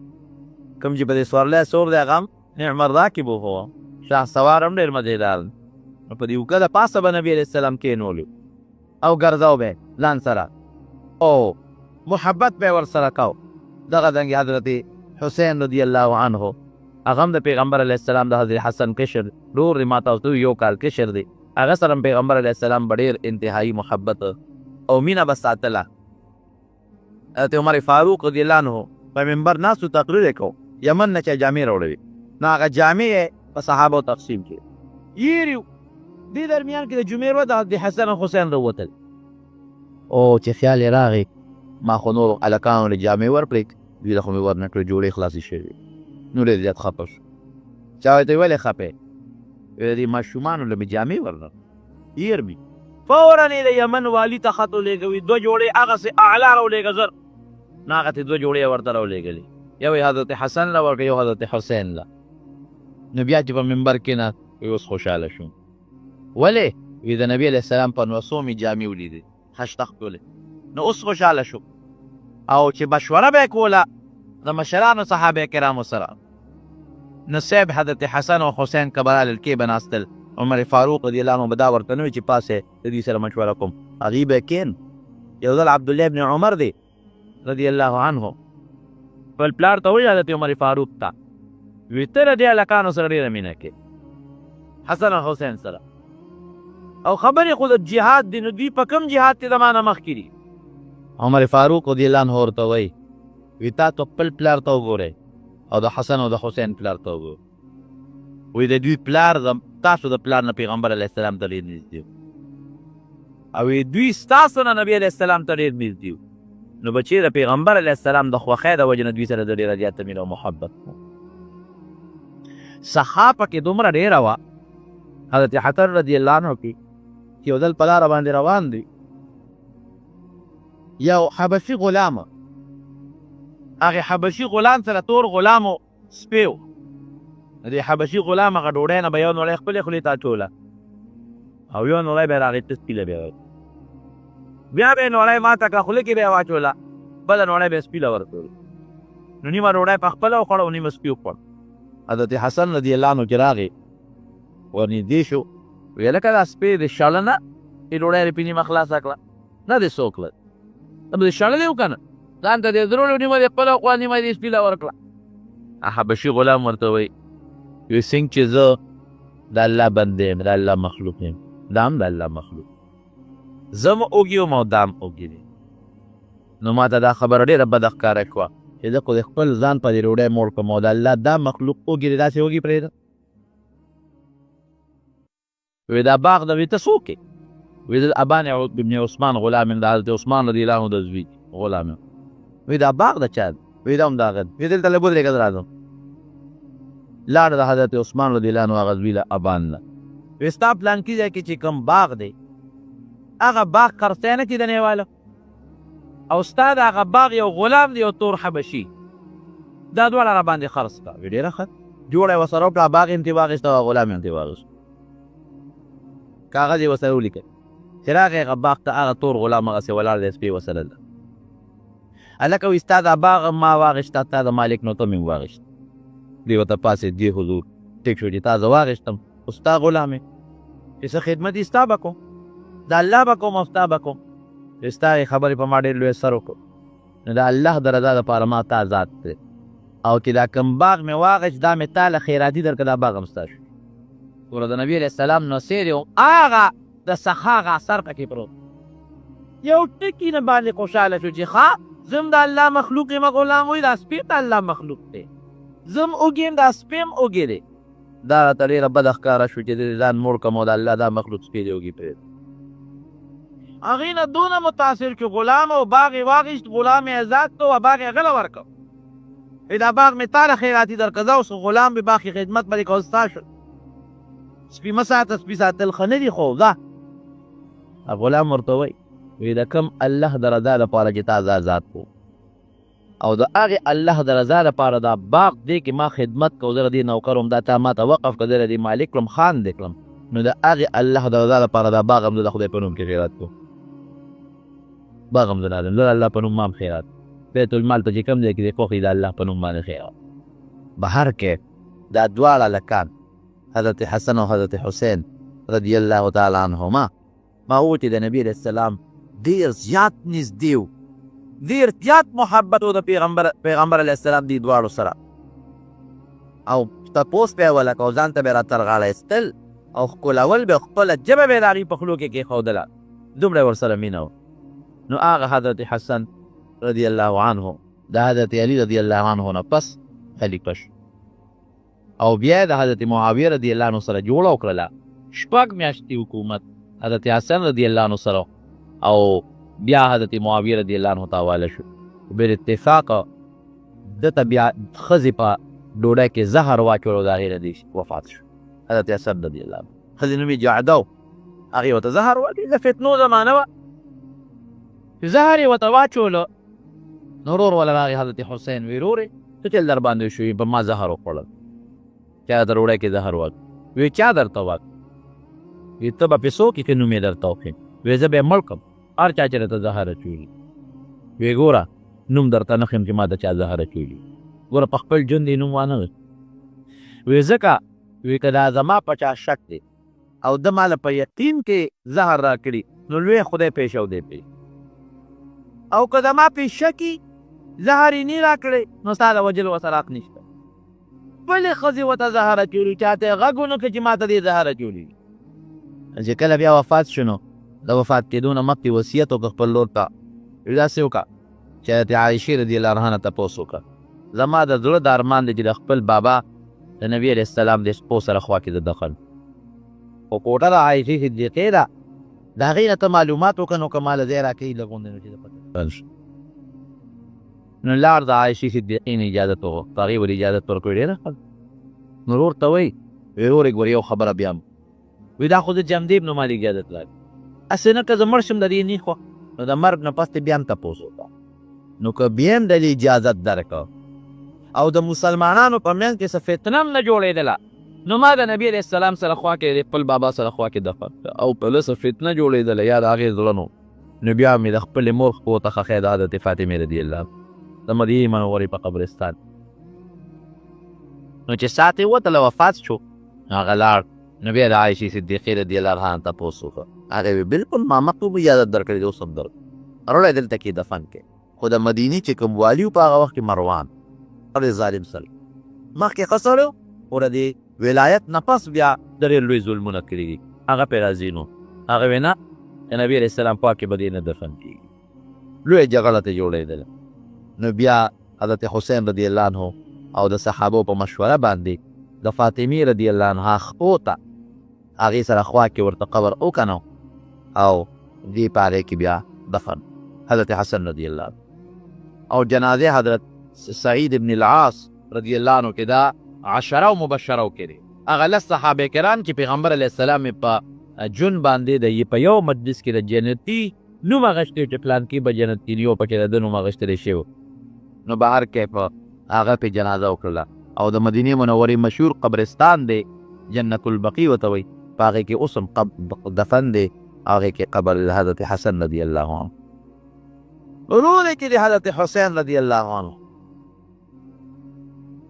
کوم چې په دې سورلی سور دی هغه هم نعم الراکب هو، شهسوار هم ډېر مزېدار دی. نو په دې اوږه د پاسه به نبي علیه السلام کېنولو او ګرځاو به ځان سره او محبت به یې ورسره کو. دغه دنګې حضرت حسین رضی الله عنه هغه هم د پیغمبر علیه السلام د حضرت حسن کشر ډور دی، ما تاسو ته یو کال کشر دی. هغه سره پیغمبر علیه السلام به ډېر انتهایي محبت او مینه به ساتله. حضرت عمر فاروق رضی الله عنه په منبر ناستو تقریر یې کو، یمن نه چې جامې راوړوي نو هغه جامې یې په صحابو تقسیم کړې. یېري دې درمیان کې د جمعې ورځ د حضرت حسن او حسین راووتل. او چې خیال یې راغی ما خو نورو هلکانو له جامې ورپرېږد، دوی له خو مې ورنه کړې جوړې خلاصې شوې. نو ډېر زیات خفه شو. چا ورته ولې خفه یې؟ د دې ماشومانو له مې جامې ورنه هېر مې. فوراً یې د یمن والي ته خط ولېږوي 2 جوړې هغسې اعلی راولېږه زر. نو هغه ته 2 جوړې یې ورته راولېږلې، یو یې حضرت حسن له ورکړه یو حضرت حسین له. نو بیا چې په منبر کېناست وایي اوس خوشحاله شوم. ولې؟ وایي د نبي علیه السلام په نوسو مې جامې ولیدې خشته ښکلې، نو اوس خوشحاله شوم. او چې مشوره به یې کوله د مشرانو صحابه کرامو سره، نو صاحب حضرت حسن او حسین کبرال الکې به ناستل. عمر فاروق رضی الله عنه به دا ورته نه وي چې پاسې د دوی سره مشوره کوم، هغوی به کېن. یو ځل عبدالله ابن عمر دی رضی الله عنه خپل پلار ته وایي حضرت عمر فاروق ته وایي ته د دې هلکانو سره ډېره مینه کې حسن او حسین سره، او خبرې خو د جهاد دي، نو دوی په کوم جهاد کې زما نه مخکې دي؟ عمر فاروق رضی الله عنه ورته وایي وایي تا ته خپل پلار ته وګورئ او د حسن او د حسین پلار ته وګورئ. وایي د دوی پلار تاسو د پلار نه پیغمبر علیه السلام ته ډېر نږدې و، او دوی ستاسو نه نبي علیه السلام ته ډېر نږدې و. نو بچې د پیغمبر علیه السلام د خوښۍ د وجې نه دوی سره د ډېره زیاته مینه او محبت و. سخا پکې دومره ډېره وه حضرت حسن رضی الله عنه کې چې یو ځل په لاره باندې روان دی، یو حبشي غلامه، هغې حبشي غلام سره تور غلامو سپی و. د دې حبشي غلام هغه ډوډۍ نه به یو نوړی خپلې خولې ته اچوله او یو نوړی به یې راغې ته سپي له بیا به یې نوړی ماته کړه، خوله کې به یې واچوله، بله نوړی به یې سپي له ورکول. نو نیمه ډوډۍ په خپله وخوړه او نیمه سپي وخوړ. حضرت حسن رضی الله عنه چې راغې ورنږدې شو، ویې لکه دا سپی دې شړه نه، دې ډوډۍ یې پې نیمه خلاصه کړه، نه دې څوک کړه، ته به دې شړلې و که نه، ځان ته دې درولې نیمه دې خپله وخوړه، نیمه دې سپي له ورکړه. حبشي غلام ورته وایي وی څنګه چې زه د الله بنده یم، د الله مخلوق یم، دا هم د الله مخلوق، زه م اوږي یم او دا هم اوږي دی. نو ما ته دا خبره ډېره بده ښکاره شوه چې زه خو د خپل ځان په دې ډوډۍ موړ کړم او د الله دا مخلوق اوږي دی، داسې اوږي پرېږده. وی دا باغ د وی ته څوک یې؟ وی د ابان ابن عثمان غلام یم، د حضرت عثمان رضی الله عنه د زوی غلام یم. وی دا باغ د چا دی؟ وی دا هم د هغه دی. وی دلته لږ ودرېږه زه راځم. لاړه د حضرت عثمان رضی الله عنه هغه زوی له ابان نه. وی ستا پلانکي ځای کې چې کوم باغ دی هغه باغ خرڅی نه کېدنی واله او ستا د هغه باغ یو غلام دی یو تور حبشي، دا دواړه را باندې خرڅ کړه. وی ډېره ښه جوړه یې ورسره وکړه، باغ یې هم ترې واخېسته او غلام یې هم ترې واخېست، کاغذ یې ورسره ولیکل. چې راغی هغه باغ ته هغه تور غلام هغسې ولاړ دی، سپی ورسره ده. هلکه وایي ستا دا باغ ما واخېسته، تا د مالک نو ته مې واخېست. دی ورته پاسې دی حضور ټیک شو چې تا زه واخېستم خو ستا غلام یې، چې څه خدمت یې ستا به کوم، د الله به کوم او ستا به کوم، چې ستا یې خبرې په ما ډېر لوی اثر وکړو. نو د الله د رضا دپاره ما تا ذات دی او چې دا کوم باغ مې واخېست دا مې تا له خیراتي درکړه، دا باغ هم ستا شو. ګوره د نبي علیه السلام نصیر یو هغه د سخا هغه اثر پکې پروت، یو ټکي نه باندې خوشحاله شو چې ښه زم د الله مخلوق یم، غلام وایي دا سپی د الله مخلوق دی، زم اوږي یم دا سپی هم اوږي دی. دا راته ډېره بده ښکاره شو چې د ځان موړ کړم او د الله دا مخلوق سپی دی اوږي پرېږده. هغې نه دونه متاثر شو غلام او باغ یې واخېست، غلام یې ازاد کړو او باغ یې هغه له ورکړ. دا باغ مې تا له خیراتي درکړه، زه اوس غلام به باغ کې خدمت به دې کوه، ستا شو. سپي مه ساته، سپي ساتل ښه نه دي خو ځه. غلام ورته وایي وی د کوم الله د رضا لپاره چې تا زه ازاد کړو او د هغې الله د رضا لپاره دا باغ دی کې ما خدمت کو، زه د دې نوکر وم، دا تا ما ته وقف کړه، زه د دې مالک کړم، خان دې کړم، نو د هغې الله د رضا لپاره دا باغ هم زه د خدای په نوم کې خیرات کړو، باغ هم زه راځم، زه د الله په نوم ما هم خیرات، بیت المال ته چې کوم ځای کې دی خوښ د الله په نوم باندې خیرات. بهر کې دا دواړه هلکان حضرت حسن او حضرت حسین رضی الله تعالی عنهما ما وو چې د نبي علیه السلام ډېر زیات نږدې و، ډېر زیات محبت و د پیغمبر علیه السلام دې دواړو سره، او تپوس به یې وله کو، ځان ته به یې را ترغاړه ایستل او ښکلول به خپله ژبه به یې د هغې په خولو کې کېښودله، دومره یې ورسره مینه وه. نو هغه حضرت حسن رضی الله عنه د حضرت علي رضی الله عنه نه پس خلیفه شو او بیا یې د حضرت معاویه رضی الله عنه سره جوړه وکړله، 6 میاشتې حکومت حضرت حسن رضی الله عنه سره او بیا حضرت معاویه رضی الله عنه ته حواله شو. بالاتفاق دته بیا ښځې په ډوډۍ کې زهر واچولو د هغې نه دی وفات شو. حضرت حسن رضی الله عنه ښځې نوم یې جعده و، هغې ورته زهر واچوي، د فتنو زمانه وه، زهر یې ورته واچولو. نو ورور وله راغی حضرت حسین وی ورورې څه چل در باندې شوي، په ما زهر وخوړل، چا د ډوډۍ کې زهر واچ، وی چا درته واچ، وی ته به پیسو کې که نوم یې درته وښیم، وی زه به یې مړ کړم هر چا چې راته زهر اچولي، وی ګوره نوم درته نه ښیم چې ما ته چا زهر اچولي، ګوره په خپل ژوند یې نوم وانه غوښت. وی ځکه وی که دا زما په چا شک دی او ده ماله په یقین کې زهر راکړي نو لوی خدای پیښو دی پې، او که زما پې شکي زهر یې نه راکړی نو ستا د وجلو ورسره حق نشته. بلې ښځې ورته زهر اچولي، چاته یې غږ ونه کړه چې ما ته دې زهر اچولي. چې کله بیا وفات شو نو د وفات کېدو نه مخکې وصیت وکړه خپل لور ته، داسې وکړه چې حضرت عایشې رضی الله عنها نه تپوس وکړه، زما د زړه د ارمان دی چې د خپل بابا د نبي علیه السلام د شپو سره خوا کې د دخل، خو کوټه د عایشې صدیقې ده، د هغې نه ته معلومات وکړه نو که ماله ځای راکوي لږ غوندې نو چې د پته شو. نو لاړ د عایشې صدیقې نه اجازت وغوښت، هغې ور اجازت ورکړی، ډېره ښه. نو ورور ته وایي ورورې ګورې یو خبره بیا وی دا خو د جمدې ابن مالک اجازت لري هسې نه که زه مړ شم د دې نه خوا نو د مرګ نه پس دې بیا هم تپوس وکړه نو که بیا هم د اجازت درکړه او د مسلمانانو په منځ کې څه فتنه هم نه جوړېدله نو ما د نبي علیه السلام سره خوا کې د خپل بابا سره خوا کې دفن او په څه فتنه جوړېدله یا د هغې زړه نو بیا مې د خپلې مور خپو ته ښخی د حضرت فاطمې رضي الله د مدینې منورې په قبرستان نو چې ساعت یې وتله وفات شو هغه لاړ نو بیا د عایشې صدیقې رضي الله عنها تپوس وکړه هغې ویل بلکل ما مخکې اجازت درکړې دی اوس هم درکړو وروړی دلته کې دفن کې خو د مدینې چې کوم والي په هغه وخت کې مروان ظالم سړی مخکې ښه سړی خو د دې ولایت نه پس بیا ډېر لوی ظلمونه کړي دي هغه پرې راضي نو هغه ویل نه د نبي علیه السلام خوا کې به دې نه دفن کېږي لویه جګړه ترې جوړېدله نو بیا حضرت حسین رضی الله عنه او د صحابو په مشوره باندې د فاطمې رضی الله عنها خپو ته هغې سره خوا کې ورته قبر وکنو او دې په هغې کې بیا دفن حضرت حسن رضی الله عنه او جنازې حضرت سعید ابن العاص رضی الله عنه کې دا عشره و مبشره کې دي هغه لس صحابه کرام چې پیغمبر علیه السلام په جون باندې د په یو مجلس کې د جنتي نوم اخیستی چې پلان کې به جنتي نیو پکې د ده نوم اخیستلی شوی نو بهر کې په هغه پې جنازه وکړله او د مدینې منورې مشهور قبرستان دی جنت البقیع ورته وایي په هغې کې اوس هم دفن دی هغې کې قبر حضرت حسن رضی الله عنه ورور کې د حضرت حسین رضی الله عنه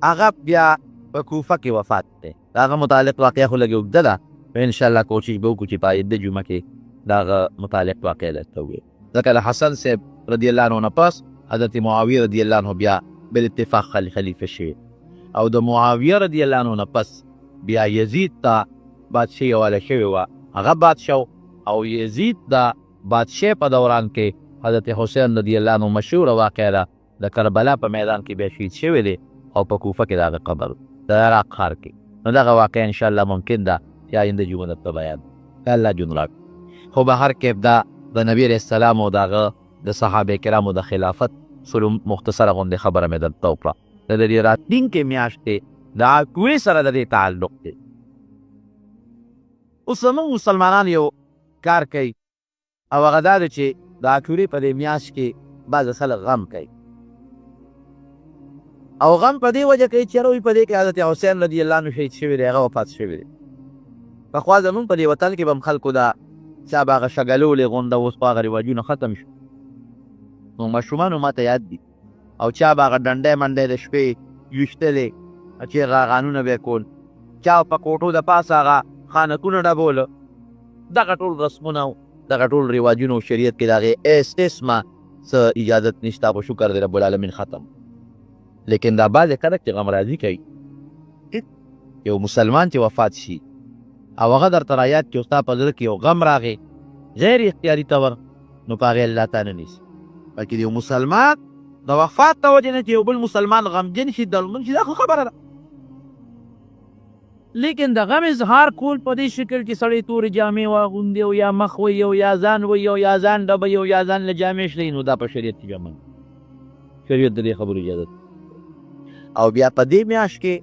هغه بیا په کوفه کې وفات دی د هغه متعلق واقعه خو لږې اوږده ده انشاءالله کوشش به وکړو چې په آینده جمعه کې د هغه متعلق واقعه درته ووایو ځکه د حسن صاحب رضی الله عنه نه پس حضرت معاویه رضی الله عنه بیا بالاتفاق خلیفه شوی او د معاویه رضی الله عنه نه پس بیا یزید ته بادشاهي حواله شوې وه هغه بادشاه او یزید د بادشاه په دوران کې حضرت حسین رضی الله عنه مشهوره واقعه ده د کربلا په میدان کې بیا شهید شوی دی او په کوفه کې د هغه قبر د عراق ښار کې نو دغه واقعه انشاءالله ممکن ده چې آینده جمعه درته بیان الله جون راکړي خو به هر کې دا د نبي علیه السلام او د هغه د صحابه کرامو د خلافت سلو مختصره غوندې خبره مې درته وکړه د دې راتلونکې میاشتې د عقوې سره د دې تعلق دی اوس زموږ مسلمانان یو کار کوي او هغه دا ده چې د عقورې په دې میاشت کې بعضې خلک غم کوي او غم په دې وجه کوي چې یاره په دې کې حضرت حسین رضی الله عنه شهید شوی دی هغه وفات شوی دی پخوا زمونږ په دې وطن کې به هم خلکو دا چا به هغه شګلولې غونډه اوس خو هغه رواجونه ختم شو نو ماشومانو ماته یاد دي او چا به هغه ډنډی منډی د شپې ویشتلې چې هغه غانونه به یې کول چا په کوټو د پاسه هغه خانکونه ډبوله دغه ټول رسمونه دغه ټول رواجونه شریعت کې د هغې ایس اسمه څه اجازت نشته په شکر د رب العالمین ختم لیکن دا بعضې خلک چې غمرازي کوي یو مسلمان چې وفات شي او هغه درته رایاد کړي او ستا په زړه کې یو غم راغی غیر اختیاري طور نو په هغې الله تعالی نه نیسي بلکې د یو مسلمان د وفات د وجې نه چې یو بل مسلمان غمجن شي دلمن شي دا خو خبره ده لیکن د غم اظهار کول په دې شکل چې سړی تورې جامې واغوندي او یا مخ وي او یا ځان وي او یا ځان ډبوي او یا ځان له جامې شلوي نو دا په شریعت کې جمع شریعت د دې خبرو اجازت او بیا په دې میاشت کې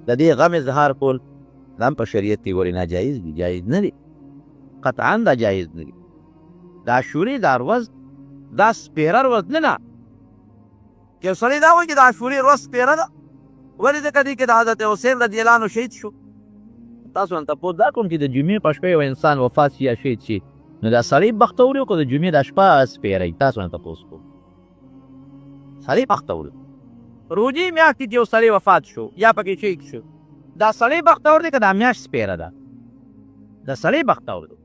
د دې غم اظهار کول دا هم په شریعت کې ولې ناجایز دي جایز نه دي قطعا دا جایز نه دي د عاشورې دا ورځ دا سپېره ورځ نه ده که یو سړی دا وایي چې د عاشورې ورځ سپېره ده ولې ځکه دې کې د حضرت حسین رضی الله عنه شهید شو تاسو نه تپوس دا کوم چې د جمعې په شپه یو انسان وفات شي یا شهید شي نو دا سړی بختور یو که د جمعې دا شپه سپېره تاسو نه تپوس کوم سړی بختور روجې میاشت کې یو سړی وفات شو یا پکې شهید شو دا سړی بختور دی که دا میاشت سپېره ده دا سړی بختور دی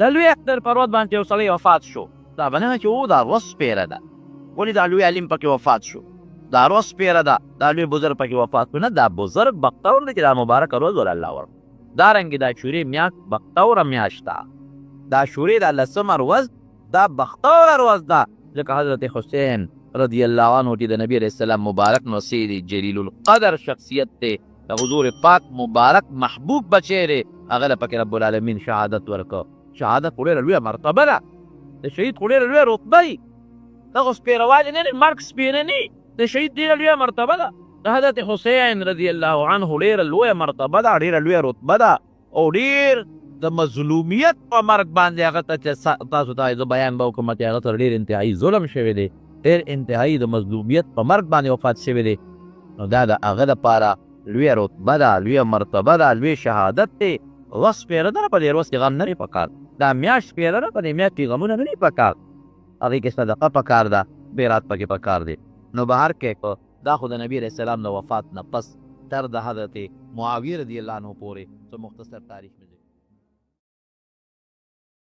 د لوی اختر په ورځ باندې یو سړی وفات شو دا به نه چې او دا ورځ سپېره ده ولې دا لوی عالم پکې وفات شو دا ورځ سپېره ده دا لوی بزرګ پکې وفات شو نه دا بزرګ بختور دی چې دا مبارکه ورځ ول الله ورکړي دارنګې دا عاشورې میاشت بختوره میاشت ده دا عاشورې دا لسمه ورځ دا بختوره ورځ ده ځکه حضرت حسین رضی الله عنه چې د نبي علیه السلام مبارک نصیر جلیل القدر شخصیت دی د حضور پاک مبارک محبوب بچی دی هغه له پکې رب العالمین شهادت ورکړه شهادت خو ډېره لویه مرتبه ده د شهید خو ډېره لویه رتبه وي دغه سپېروالې نه دی مرګ سپېره نه د شهید ډېره لویه مرتبه ده د حضرت حسین رضی الله عنه ډېره لویه مرتبه ده ډېره لویه رتبه ده او ډېر د مظلومیت په مرګ باندې هغه ته چې تاسو ته زه بیان به وکړم چې هغه ته ډېر انتهایي ظلم شوی دی، ډېر انتهایي د مظلومیت په مرګ باندې وفات شوی دی، نو دا د هغه دپاره لویه رتبه ده، لویه مرتبه ده، لوی شهادت دی. وخت شپېره ده، په ډېر وخت کې غم نه دی پکار. دا میاشت شپېره ده، په دې میاشت کې غمونه نه دي پکار. هغې کې صدقه پکار ده، خیرات پکې پکار دی. نو به هر کې دا خو د نبي علیه السلام د وفات نه پس تر د حضرت معاویه رضی الله عنه پورې څه مختصر تاریخ